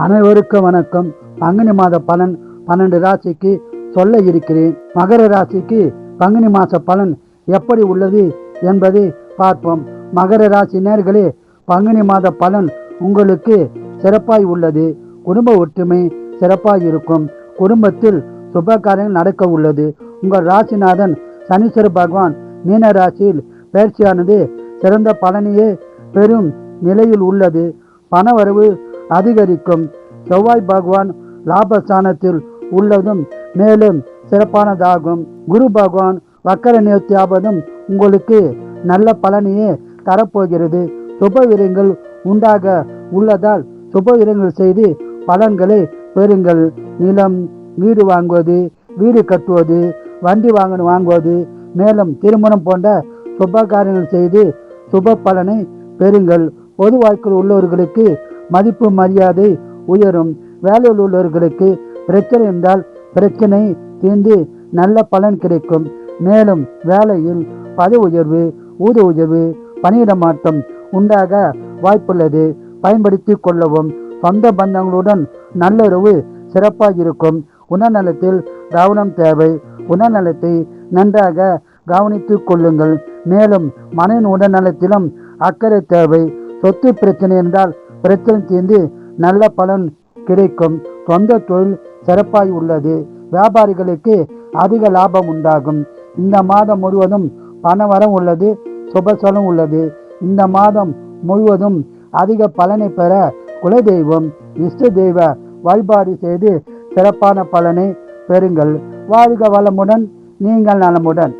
அனைவருக்கும் வணக்கம். பங்குனி மாத பலன் 12 ராசிக்கு சொல்ல இருக்கிறேன். மகர ராசிக்கு பங்குனி மாத பலன் எப்படி உள்ளது என்பதை பார்ப்போம். மகர ராசி நேயர்களே, பங்குனி மாத பலன் உங்களுக்கு சிறப்பாய் உள்ளது. குடும்ப ஒற்றுமை சிறப்பாய் இருக்கும். குடும்பத்தில் சுப காரியங்கள் நடக்க உள்ளது. உங்கள் ராசிநாதன் சனீஸ்வர பகவான் மீன ராசியில் பயிற்சியானது சிறந்த பலனையே பெரும் நிலையில் உள்ளது. பணவரவு அதிகரிக்கும். செவ்வாய் பகவான் லாபஸ்தானத்தில் உள்ளதும் மேலும் சிறப்பானதாகும். குரு பகவான் வக்கர நிவர்த்தியாவதும் உங்களுக்கு நல்ல பலனையே தரப்போகிறது. சுப விரயங்கள் உண்டாக உள்ளதால் சுப விரயங்கள் செய்து பலன்களை பெறுங்கள். நிலம், வீடு வாங்குவது, வீடு கட்டுவது, வண்டி வாங்குவது, மேலும் திருமணம் போன்ற சுப காரியங்கள் செய்து சுப பலனை பெறுங்கள். பொது வாழ்க்கையில் உள்ளவர்களுக்கு மதிப்பு மரியாதை உயரும். வேலையில் உள்ளவர்களுக்கு பிரச்சனை இருந்தால் பிரச்சனை தீர்ந்து நல்ல பலன் கிடைக்கும். மேலும் வேலையில் பதவி உயர்வு, ஊதிய உயர்வு, பணியிட மாற்றம் உண்டாக வாய்ப்புள்ளது. பயன்படுத்தி கொள்ளவும். சொந்த பந்தங்களுடன் நல்லுறவு சிறப்பாக இருக்கும். உடல்நலத்தில் கவனம் தேவை. உடல்நலத்தை நன்றாக கவனித்துக் கொள்ளுங்கள். மேலும் மனைவின் உடல்நலத்திலும் அக்கறை தேவை. சொத்து பிரச்சனை இருந்தால் பிரச்சனை தீர்ந்து நல்ல பலன் கிடைக்கும். சொந்த தொழில் சிறப்பாய் உள்ளது. வியாபாரிகளுக்கு அதிக லாபம் உண்டாகும். இந்த மாதம் முழுவதும் பணவரம் உள்ளது. சுபசலம் உள்ளது. இந்த மாதம் முழுவதும் அதிக பலனை பெற குலதெய்வம், இஷ்ட தெய்வ வழிபாடு செய்து சிறப்பான பலனை பெறுங்கள். வாழ்க வளமுடன், நீங்கள் நலமுடன்.